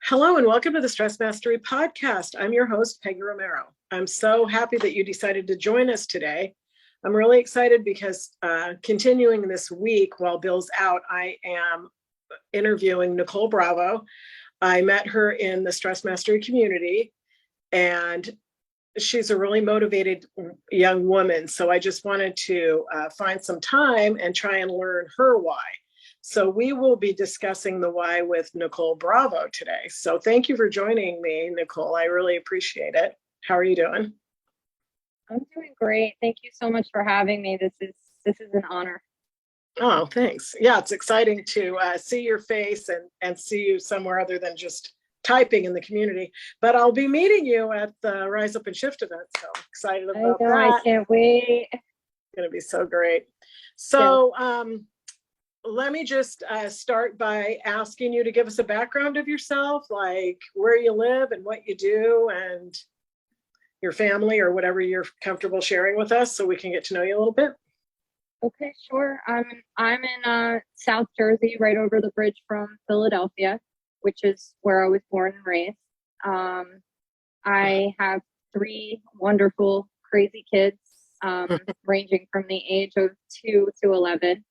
Hello and welcome to the Stress Mastery Podcast. I'm your host, Peggy Romero. I'm so happy that you decided to join us today. I'm really excited because continuing this week while Bill's out, I am interviewing Nicole Bravo. I met her in the Stress Mastery community, and she's a really motivated young woman. So I just wanted to find some time and try and learn her why. So we will be discussing the why with Nicole Bravo today. So thank you for joining me, Nicole. I really appreciate it. How are you doing? I'm doing great. Thank you so much for having me. This is an honor. Oh, thanks. Yeah, it's exciting to see your face and see you somewhere other than just typing in the community. But I'll be meeting you at the Rise Up and Shift event. So excited about that. I can't wait. It's going to be so great. So, let me just start by asking you to give us a background of yourself, like where you live and what you do and your family or whatever you're comfortable sharing with us so we can get to know you a little bit. Okay, sure. I'm in South Jersey, right over the bridge from Philadelphia, which is where I was born and raised. I have three wonderful, crazy kids, ranging from the age of 2 to 11.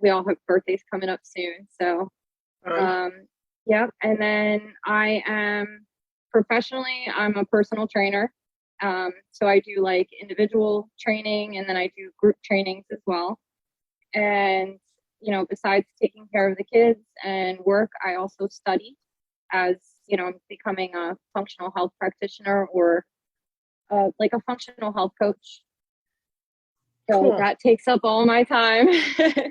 We all have birthdays coming up soon. So, yeah. And then I am professionally, I'm a personal trainer. So I do like individual training and then I do group trainings as well. And, besides taking care of the kids and work, I also study as, I'm becoming a functional health practitioner or like a functional health coach. So cool. That takes up all my time.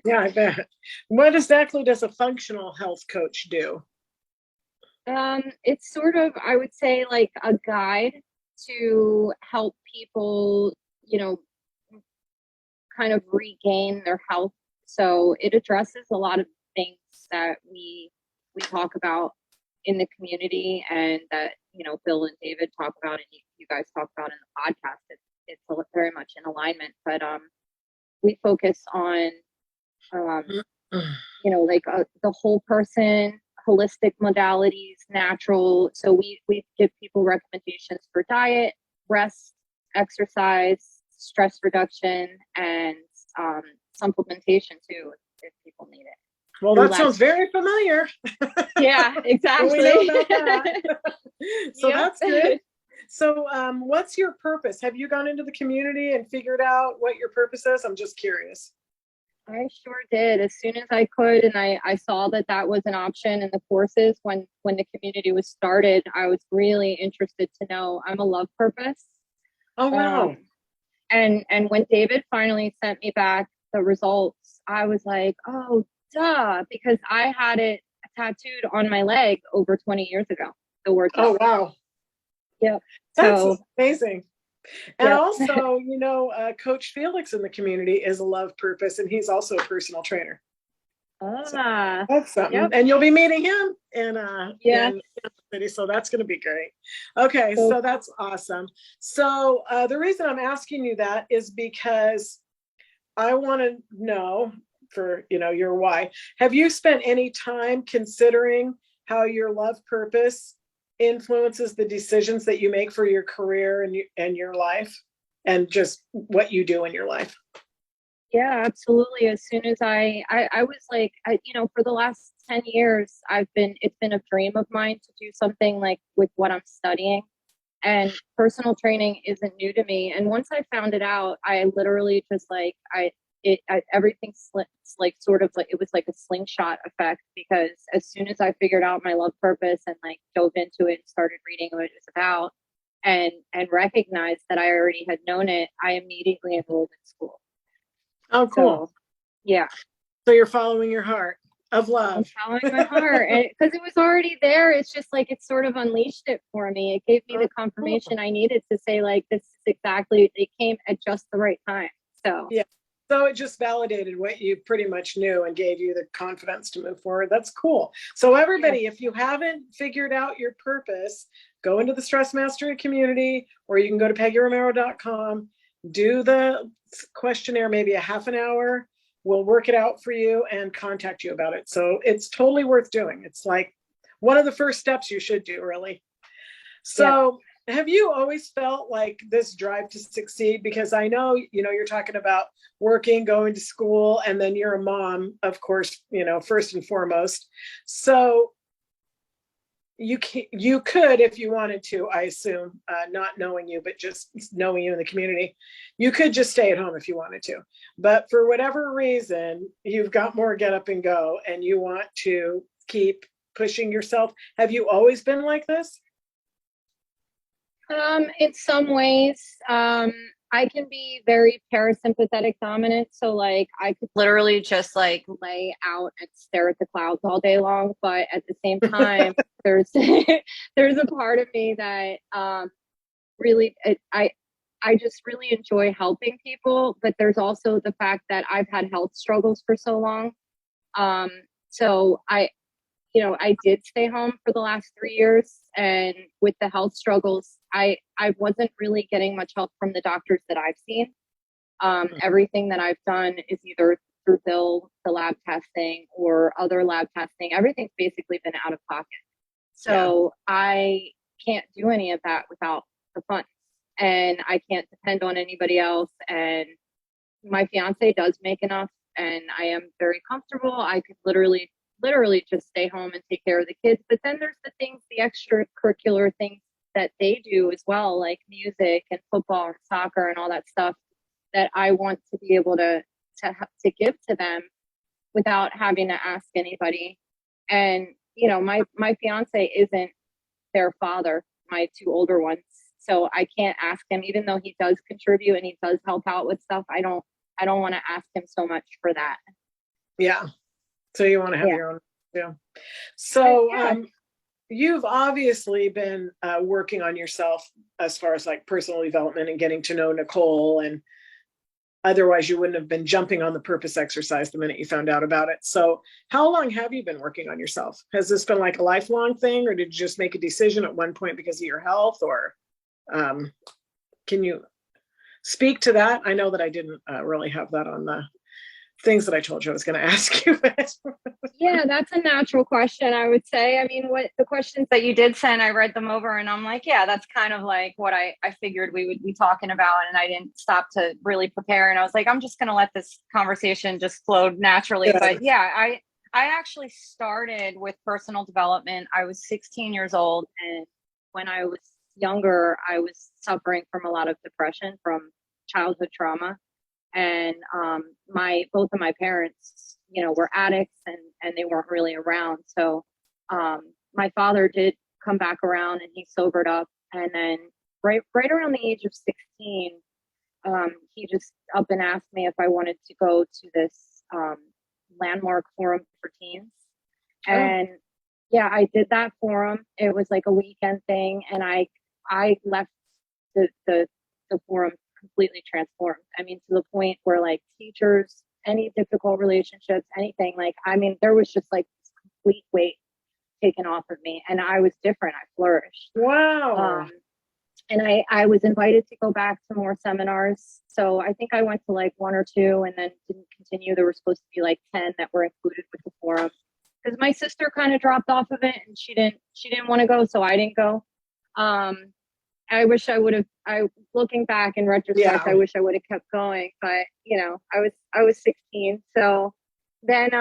Yeah, I bet. What exactly does a functional health coach do? It's sort of, I would say, like a guide to help people, kind of regain their health. So it addresses a lot of things that we talk about in the community and that, Bill and David talk about and you guys talk about in the podcast. It's very much in alignment, but we focus on, like the whole person, holistic modalities, natural. So we give people recommendations for diet, rest, exercise, stress reduction, and supplementation too, if people need it. Well, that sounds very familiar. Yeah, exactly. We know about that. So that's good. So what's your purpose? Have you gone into the community and figured out what your purpose is? I'm just curious. I sure did. As soon as I could, and I saw that was an option in the courses when the community was started, I was really interested to know. I'm a love purpose. Oh, wow. And when David finally sent me back the results, I was like, oh, duh, because I had it tattooed on my leg over 20 years ago. The word. Oh, wow. Yep. That's amazing. And also, Coach Felix in the community is a love purpose, and he's also a personal trainer. So that's something. Yep. And you'll be meeting him in city, so that's going to be great. Okay, so that's awesome. So the reason I'm asking you that is because I want to know for, your why. Have you spent any time considering how your love purpose influences the decisions that you make for your career and your life and just what you do in your life? Yeah, absolutely. As soon as I was like, for the last 10 years, it's been a dream of mine to do something like with what I'm studying, and personal training isn't new to me. And once I found it out, I literally just everything slipped, like sort of like it was like a slingshot effect, because as soon as I figured out my love purpose and like dove into it and started reading what it was about and recognized that I already had known it, I immediately enrolled in school. Oh, cool. So, yeah. So you're following your heart of love. I'm following my heart because it was already there. It's just like it sort of unleashed it for me. It gave me the confirmation I needed to say, like, this is exactly, it came at just the right time. So yeah. So it just validated what you pretty much knew and gave you the confidence to move forward. That's cool. So everybody, if you haven't figured out your purpose, go into the Stress Mastery community, or you can go to PeggyRomero.com, do the questionnaire, maybe a half an hour. We'll work it out for you and contact you about it. So it's totally worth doing. It's like one of the first steps you should do, really. So have you always felt like this drive to succeed? Because I know, you're talking about working, going to school, and then you're a mom, of course, first and foremost. So you could, if you wanted to, I assume, not knowing you, but just knowing you in the community, you could just stay at home if you wanted to. But for whatever reason, you've got more get up and go, and you want to keep pushing yourself. Have you always been like this? In some ways, I can be very parasympathetic dominant. So like I could literally just like lay out and stare at the clouds all day long. But at the same time, there's there's a part of me that really I just really enjoy helping people. But there's also the fact that I've had health struggles for so long. So I did stay home for the last 3 years, and with the health struggles, I wasn't really getting much help from the doctors that I've seen. Everything that I've done is either through the lab testing or other lab testing. Everything's basically been out of pocket. So I can't do any of that without the funds, and I can't depend on anybody else. And my fiance does make enough, and I am very comfortable. I could literally just stay home and take care of the kids. But then there's the extracurricular things that they do as well, like music and football and soccer and all that stuff that I want to be able to give to them without having to ask anybody. And, my fiance isn't their father, my two older ones. So I can't ask him, even though he does contribute and he does help out with stuff. I don't want to ask him so much for that. Yeah. So you want to have your own. Yeah. So you've obviously been working on yourself as far as like personal development and getting to know Nicole, and otherwise you wouldn't have been jumping on the purpose exercise the minute you found out about it. So how long have you been working on yourself? Has this been like a lifelong thing, or did you just make a decision at one point because of your health? Or can you speak to that? I know that I didn't really have that on the things that I told you I was going to ask you. Yeah, that's a natural question, I would say. I mean, what the questions that you did send, I read them over and I'm like, yeah, that's kind of like what I figured we would be talking about. And I didn't stop to really prepare. And I was like, I'm just going to let this conversation just flow naturally. Yeah. But yeah, I actually started with personal development. I was 16 years old. And when I was younger, I was suffering from a lot of depression from childhood trauma. And both of my parents, were addicts and they weren't really around. So my father did come back around and he sobered up. And then right around the age of 16, he just up and asked me if I wanted to go to this landmark forum for teens. And yeah, I did that forum. It was like a weekend thing. And I left the forum completely transformed. I mean, to the point where like teachers, any difficult relationships, anything, like, I mean, there was just like this complete weight taken off of me, and I was different. I flourished. Wow. And I was invited to go back to more seminars. So I think I went to like 1 or 2 and then didn't continue. There were supposed to be like 10 that were included with the forum, because my sister kind of dropped off of it and she didn't want to go. So I didn't go. I wish I would have, looking back in retrospect, I wish I would have kept going, but I was 16. So then,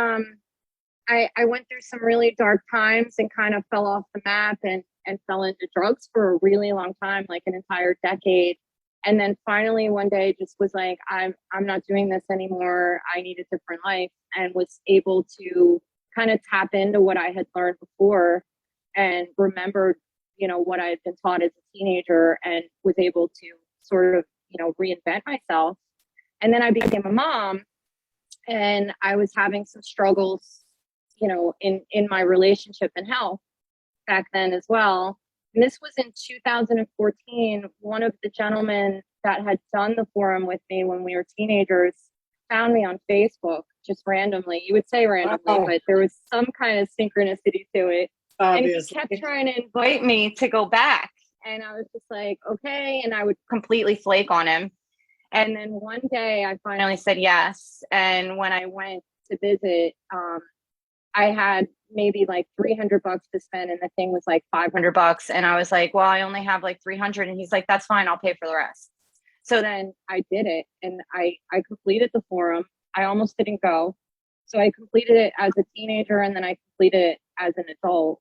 I went through some really dark times and kind of fell off the map and fell into drugs for a really long time, like an entire decade. And then finally one day just was like, I'm not doing this anymore. I need a different life, and was able to kind of tap into what I had learned before and remembered what I had been taught as a teenager, and was able to sort of, reinvent myself. And then I became a mom, and I was having some struggles, in my relationship and health back then as well. And this was in 2014. One of the gentlemen that had done the forum with me when we were teenagers found me on Facebook just randomly. You would say randomly, but there was some kind of synchronicity to it. Obviously. And he kept trying to invite me to go back. And I was just like, okay. And I would completely flake on him. And then one day I finally said yes. And when I went to visit, I had maybe like $300 to spend, and the thing was like $500. And I was like, well, I only have like 300. And he's like, that's fine. I'll pay for the rest. So then I did it, and I completed the forum. I almost didn't go. So I completed it as a teenager, and then I completed it as an adult,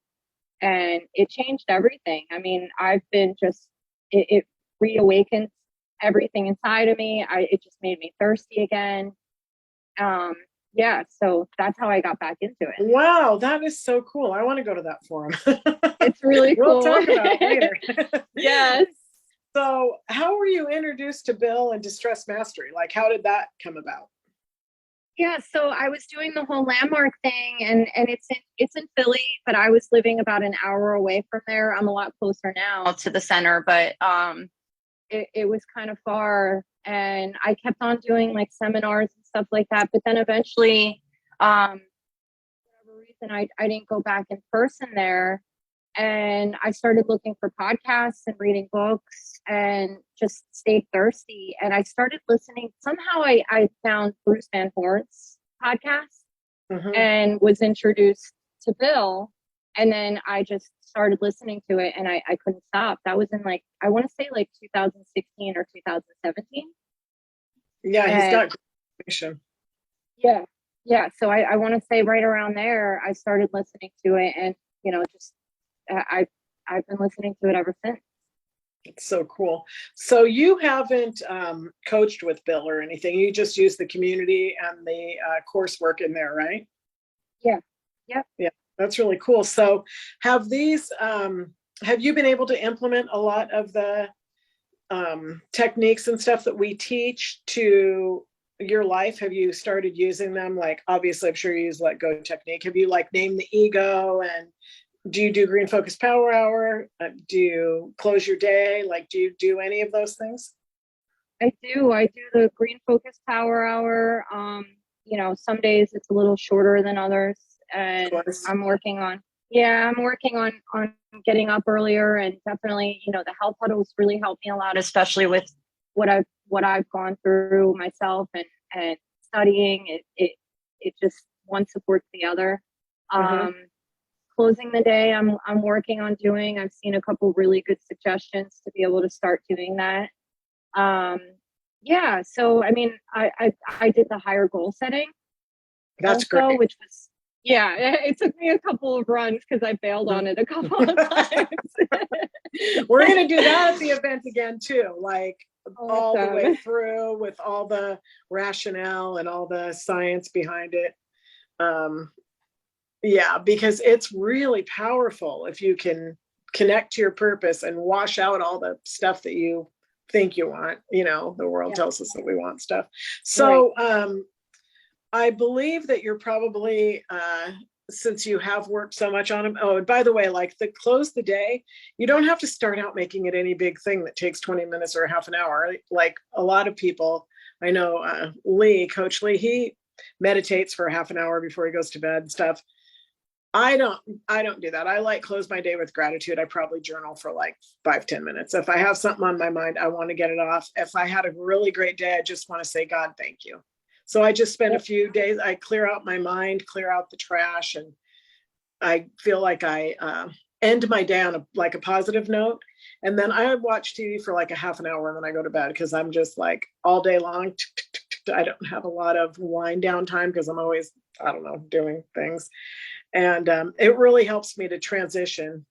and it changed everything. I mean, I've been just, it reawakened everything inside of me. It just made me thirsty again. Yeah, so that's how I got back into it. Wow, that is so cool. I want to go to that forum. It's really cool. We'll talk about it later. Yes. So how were you introduced to Bill and Distress Mastery? Like, how did that come about? Yeah, so I was doing the whole landmark thing, and it's in Philly, but I was living about an hour away from there. I'm a lot closer now to the center, but it was kind of far, and I kept on doing like seminars and stuff like that. But then eventually, for whatever reason, I didn't go back in person there. And I started looking for podcasts and reading books and just stayed thirsty. And I started listening. Somehow I found Bruce Van Horn's podcast and was introduced to Bill. And then I just started listening to it, and I couldn't stop. That was in like, I want to say like 2016 or 2017. Yeah, he's got great information. Yeah. Yeah. So I want to say right around there, I started listening to it, and, you know, just, I've been listening to it ever since. It's so cool. So you haven't coached with Bill or anything. You just use the community and the coursework in there, right? Yeah. Yep. Yeah, that's really cool. So have these, have you been able to implement a lot of the techniques and stuff that we teach to your life? Have you started using them? Like, obviously, I'm sure you use let go technique. Have you like named the ego, and do you do green focus power hour? Do you close your day? Like, do you do any of those things? I do the green focus power hour. You know, some days it's a little shorter than others, and I'm working on getting up earlier, and definitely, you know, the health huddles really helped me a lot, especially with what I've gone through myself and studying. It just one supports the other. Closing the day, I'm working on doing. I've seen a couple really good suggestions to be able to start doing that. Yeah, so I mean, I did the higher goal setting. That's also, great. Which was, yeah, it took me a couple of runs because I bailed on it a couple of times. We're gonna do that at the event again too, like all Awesome. the way through with all the rationale and all the science behind it. Yeah, because it's really powerful if you can connect to your purpose and wash out all the stuff that you think you want. You know, the world tells us that we want stuff. So I believe that you're probably, since you have worked so much on them. Oh, and by the way, like the close the day, you don't have to start out making it any big thing that takes 20 minutes or a half an hour. Like a lot of people, I know Coach Lee, he meditates for a half an hour before he goes to bed and stuff. I don't do that. I like close my day with gratitude. I probably journal for like 5-10 minutes. If I have something on my mind, I want to get it off. If I had a really great day, I just want to say, God, thank you. So I just spend a few days, I clear out my mind, clear out the trash, and I feel like I end my day on a positive note. And then I watch TV for like a half an hour, and then I go to bed because I'm just like all day long. I don't have a lot of wind down time because I'm always, I don't know, doing things. And it really helps me to transition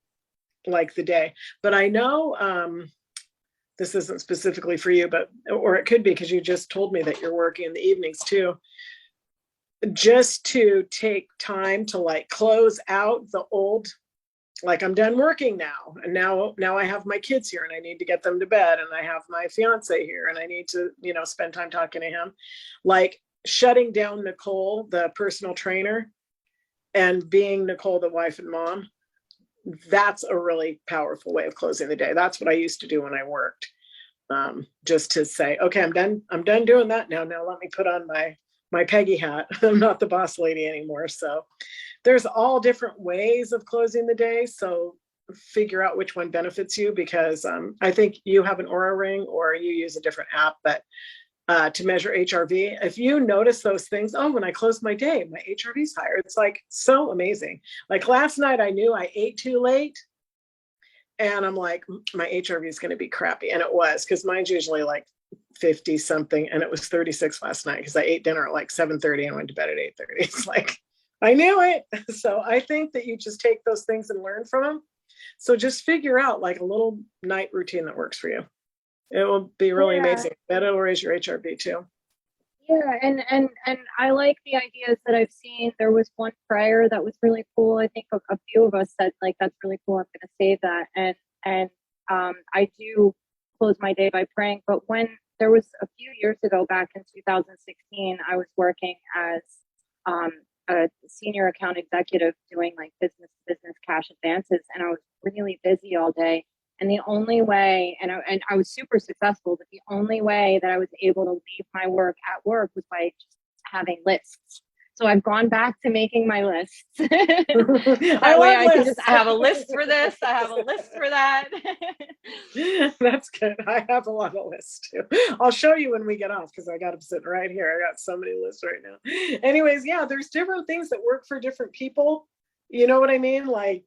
like the day. But I know this isn't specifically for you, or it could be because you just told me that you're working in the evenings too. Just to take time to like close out the old, like I'm done working now. And now I have my kids here and I need to get them to bed. And I have my fiance here and I need to, spend time talking to him. Like shutting down Nicole, the personal trainer, and being Nicole, the wife and mom, that's a really powerful way of closing the day. That's what I used to do when I worked. Just to say, okay, I'm done doing that now. Now let me put on my Peggy hat. I'm not the boss lady anymore. So there's all different ways of closing the day. So figure out which one benefits you, because I think you have an Aura ring or you use a different app, but to measure HRV. If you notice those things, oh, when I close my day, my HRV is higher. It's like so amazing. Like last night, I knew I ate too late. And I'm like, my HRV is going to be crappy. And it was, because mine's usually like 50 something. And it was 36 last night because I ate dinner at like 7:30 and went to bed at 8:30. It's like, I knew it. So I think that you just take those things and learn from them. So just figure out like a little night routine that works for you. It will be really amazing. That'll raise your HRV too. Yeah, and I like the ideas that I've seen. There was one prayer that was really cool. I think a few of us said like, that's really cool. I'm going to save that. And I do close my day by praying. But when there was a few years ago, back in 2016, I was working as a senior account executive doing like business cash advances, and I was really busy all day. And the only way, and I was super successful, but the only way that I was able to leave my work at work was by just having lists. So I've gone back to making my lists. That way I can just have a list for this. I have a list for that. That's good. I have a lot of lists too. I'll show you when we get off because I got them sitting right here. I got so many lists right now. Anyways, yeah, there's different things that work for different people. You know what I mean? Like,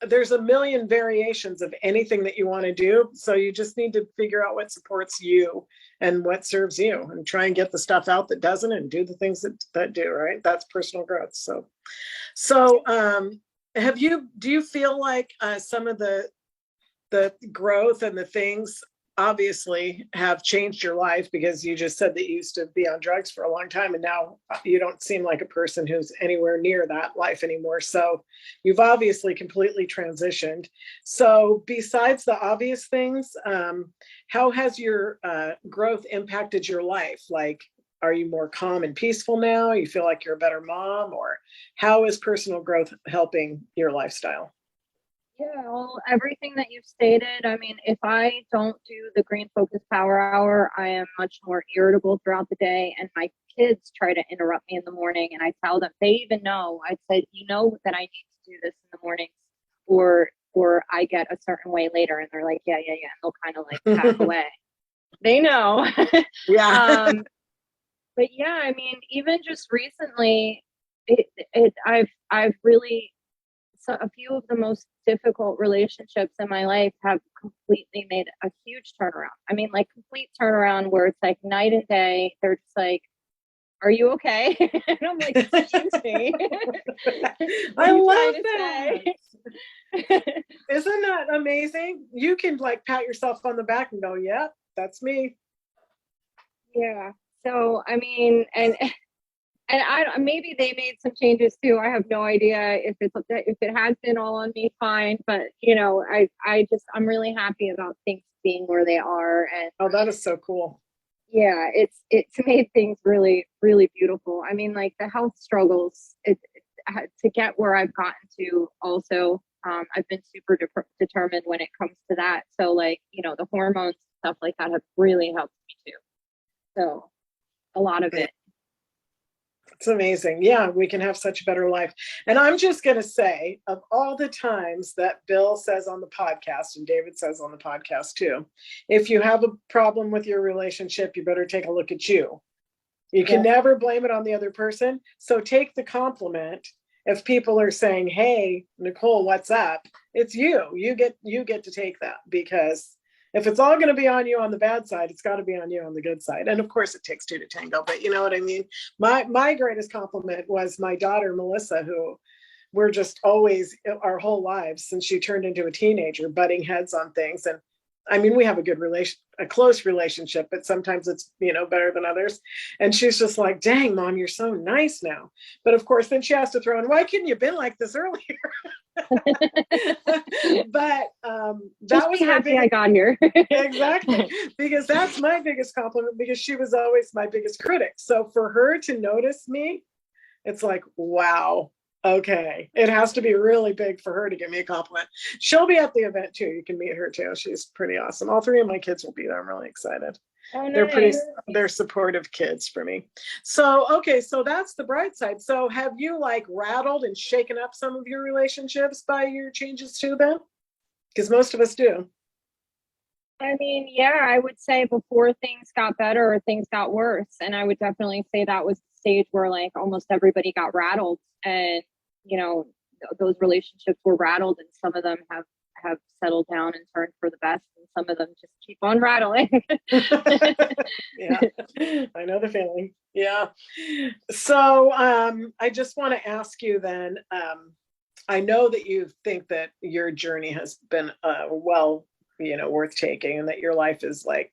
there's a million variations of anything that you want to do. So you just need to figure out what supports you and what serves you, and try and get the stuff out that doesn't and do the things that do, right? That's personal growth. So do you feel like some of the growth and the things obviously have changed your life, because you just said that you used to be on drugs for a long time and now you don't seem like a person who's anywhere near that life anymore. So you've obviously completely transitioned. So besides the obvious things, how has your growth impacted your life? Like, are you more calm and peaceful now? You feel like you're a better mom? Or how is personal growth helping your lifestyle? Yeah, well, everything that you've stated. I mean, if I don't do the Green Focus Power Hour, I am much more irritable throughout the day. And my kids try to interrupt me in the morning. And I tell them, they even know, I said, you know that I need to do this in the mornings, or I get a certain way later. And they're like, yeah. And they'll kind of like pack away. They know. Yeah. But yeah, I mean, even just recently, I've really, so a few of the most difficult relationships in my life have completely made a huge turnaround. I mean, like complete turnaround where it's like night and day. They're just like, are you okay? And I'm like, excuse me. I love that. Isn't that amazing? You can like pat yourself on the back and go, yeah, that's me. Yeah. So, I mean, and I maybe they made some changes too. I have no idea if it has been all on me, fine. But you know, I'm really happy about things being where they are. And oh, that is so cool. Yeah, it's made things really, really beautiful. I mean, like the health struggles, to get where I've gotten to. Also, I've been super determined when it comes to that. So, like, you know, the hormones stuff like that have really helped me too. So, a lot of it. It's amazing. Yeah, we can have such a better life. And I'm just going to say, of all the times that Bill says on the podcast, and David says on the podcast too, if you have a problem with your relationship, you better take a look at you. You can never blame it on the other person. So take the compliment. If people are saying, hey, Nicole, what's up? It's you. You get to take that, because if it's all going to be on you on the bad side, it's got to be on you on the good side. And of course, it takes two to tango, but you know what I mean? My greatest compliment was my daughter, Melissa, who we're just always, our whole lives since she turned into a teenager, butting heads on things. And I mean, we have a close relationship, but sometimes it's, you know, better than others. And she's just like, dang, Mom, you're so nice now. But of course, then she has to throw in, why couldn't you have been like this earlier? But that was happy I got here. Exactly, because that's my biggest compliment, because she was always my biggest critic. So for her to notice me, it's like, wow, okay, it has to be really big for her to give me a compliment. She'll be at the event too. You can meet her too. She's pretty awesome. All three of my kids will be there. I'm really excited. Oh, nice. They're supportive kids for me. So, okay, so that's the bright side. So have you like rattled and shaken up some of your relationships by your changes to them? Because most of us do. I mean, yeah, I would say before things got better or things got worse. And I would definitely say that was the stage where like almost everybody got rattled and, you know, those relationships were rattled and some of them have settled down and turned for the best and some of them just keep on rattling. Yeah, I know the feeling. Yeah. So I just want to ask you then, I know that you think that your journey has been well, worth taking and that your life is like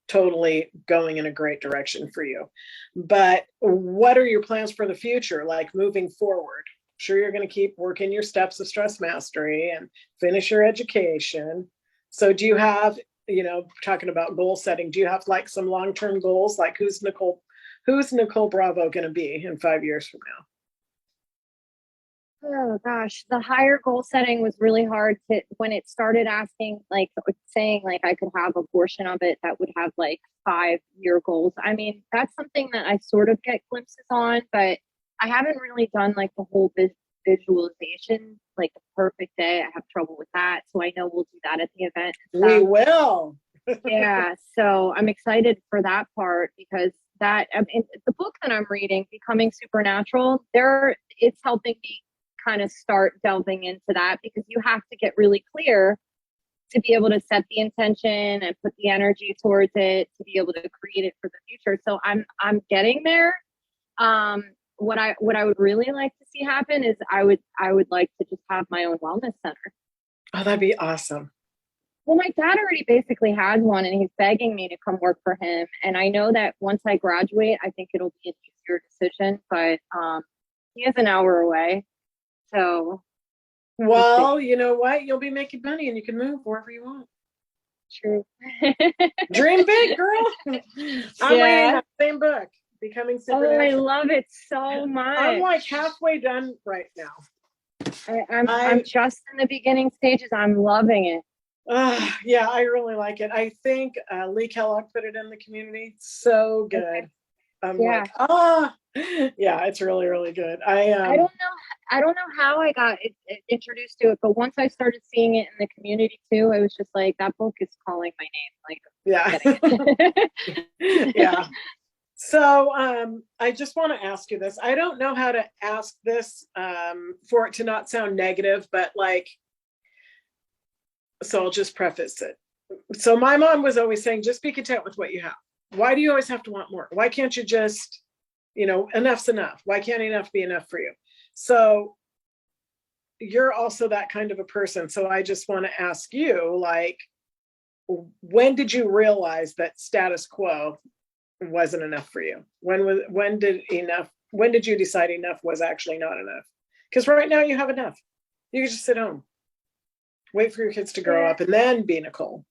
totally going in a great direction for you. But what are your plans for the future, like moving forward? Sure, you're going to keep working your steps of stress mastery and finish your education. So do you have, talking about goal setting, do you have like some long-term goals? Like who's Nicole Bravo going to be in 5 years from now? Oh gosh, the higher goal setting was really hard to when it started asking like saying like I could have a portion of it that would have like 5-year goals. I mean, that's something that I sort of get glimpses on, but I haven't really done like the whole visualization, like the perfect day. I have trouble with that. So I know we'll do that at the event. We will. Yeah. So I'm excited for that part because that I mean, the book that I'm reading, Becoming Supernatural, it's helping me kind of start delving into that because you have to get really clear to be able to set the intention and put the energy towards it to be able to create it for the future. So I'm getting there. What I would really like to see happen is I would like to just have my own wellness center. Oh, that'd be awesome. Well, my dad already basically has one and he's begging me to come work for him. And I know that once I graduate, I think it'll be an easier decision, but he is an hour away. So, well, you know what? You'll be making money and you can move wherever you want. True. Dream big, girl. I'm reading that same book, Becoming Supernatural. Oh, I love it so much. I'm like halfway done right now. I'm just in the beginning stages. I'm loving it. Yeah, I really like it. I think Lee Kellogg put it in the community. So good. Okay. I'm like, yeah, it's really, really good. I don't know how I got introduced to it, but once I started seeing it in the community too, I was just like, that book is calling my name. Like, yeah. Yeah. So I just want to ask you this. I don't know how to ask this for it to not sound negative, but like, so I'll just preface it. So my mom was always saying, just be content with what you have. Why do you always have to want more? Why can't you just, enough's enough? Why can't enough be enough for you? So you're also that kind of a person. So I just want to ask you, like, when did you realize that status quo wasn't enough for you? When did you decide enough was actually not enough? Because right now you have enough. You can just sit home, wait for your kids to grow up, and then be Nicole.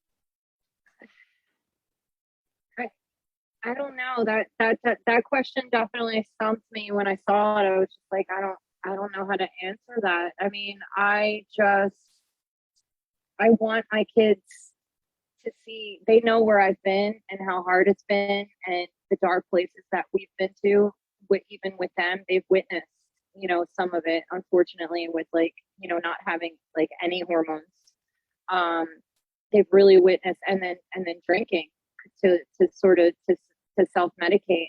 I don't know. That question definitely stumped me when I saw it. I was just like, I don't know how to answer that. I mean, I want my kids to see, they know where I've been and how hard it's been and the dark places that we've been to. Even with them, they've witnessed, some of it, unfortunately, with like, not having like any hormones. They've really witnessed, and then drinking to sort of to self-medicate,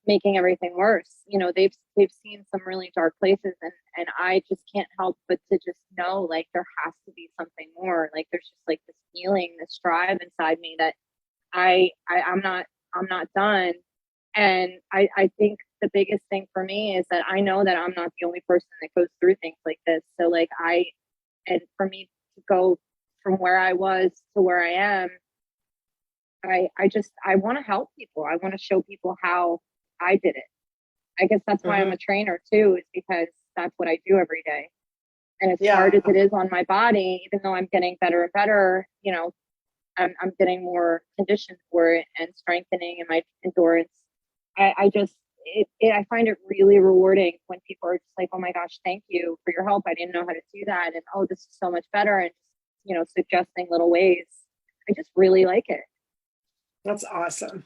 making everything worse. They've seen some really dark places, and I just can't help but to just know like there has to be something more. Like there's just like this feeling, this drive inside me that I'm not done. And I think the biggest thing for me is that I know that I'm not the only person that goes through things like this. So like and for me to go from where I was to where I am, I want to help people. I want to show people how I did it. I guess that's why I'm a trainer too, is because that's what I do every day. And as hard as it is on my body, even though I'm getting better and better, I'm getting more conditioned for it and strengthening in my endurance. I find it really rewarding when people are just like, oh my gosh, thank you for your help. I didn't know how to do that. And oh, this is so much better. And suggesting little ways. I just really like it. That's awesome.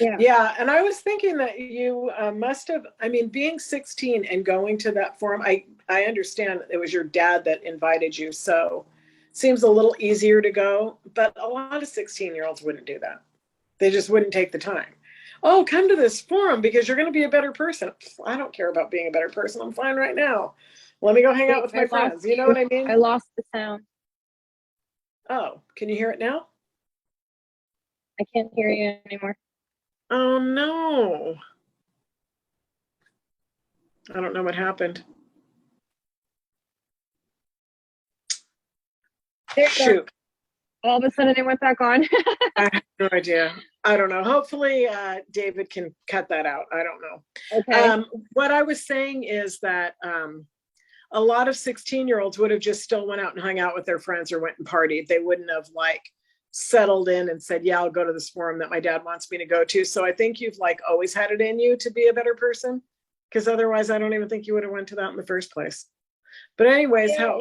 Yeah. Yeah. And I was thinking that you must have, being 16 and going to that forum, I understand it was your dad that invited you. So seems a little easier to go, but a lot of 16-year-olds wouldn't do that. They just wouldn't take the time. Oh, come to this forum because you're going to be a better person. I don't care about being a better person. I'm fine right now. Let me go hang out with my friends. You know what I mean? I lost the sound. Oh, can you hear it now? I can't hear you anymore. Oh, no. I don't know what happened. Shoot. All of a sudden it went back on. I have no idea. I don't know. Hopefully David can cut that out. I don't know. Okay. What I was saying is that a lot of 16-year-olds would have just still went out and hung out with their friends or went and partied. They wouldn't have like settled in and said, yeah, I'll go to this forum that my dad wants me to go to. So I think you've like always had it in you to be a better person, because otherwise I don't even think you would have went to that in the first place. But anyways, yeah,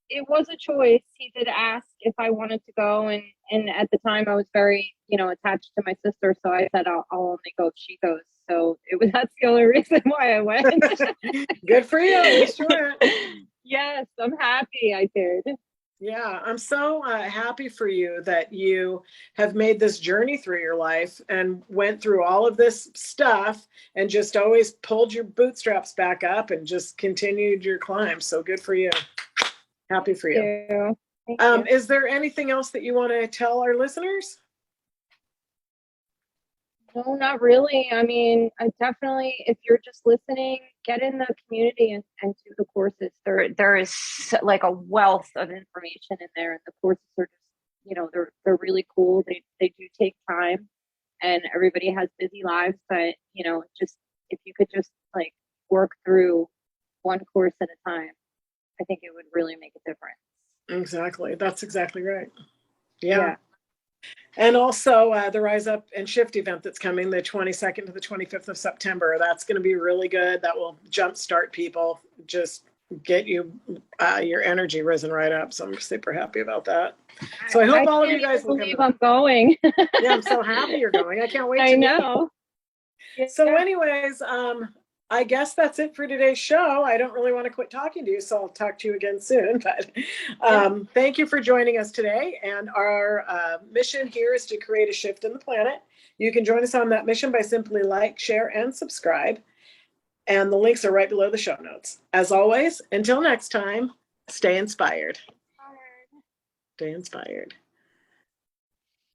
it was a choice. He did ask if I wanted to go, and at the time I was very, attached to my sister, so I said I'll only go if she goes. So that's the only reason why I went. Good for you. Sure. Yes, I'm happy I did. Yeah, I'm so happy for you that you have made this journey through your life and went through all of this stuff and just always pulled your bootstraps back up and just continued your climb. So good for you. Happy for you. Thank you. Is there anything else that you want to tell our listeners? No, not really. I mean, I definitely, if you're just listening, get in the community and do the courses. There is like a wealth of information in there, and the courses are just, they're really cool. They do take time, and everybody has busy lives, but just if you could just like work through one course at a time, I think it would really make a difference. Exactly. That's exactly right. Yeah. And also the Rise Up and Shift event that's coming the 22nd to the 25th of September. That's going to be really good. That will jumpstart people, just get you your energy risen right up. So I'm super happy about that. So I hope all of you guys will come. I'm going. Yeah, I'm so happy you're going. I can't wait to I know. Yeah. So anyways, I guess that's it for today's show. I don't really want to quit talking to you, so I'll talk to you again soon. But thank you for joining us today. And our mission here is to create a shift in the planet. You can join us on that mission by simply like, share, and subscribe. And the links are right below the show notes. As always, until next time, stay inspired. Stay inspired.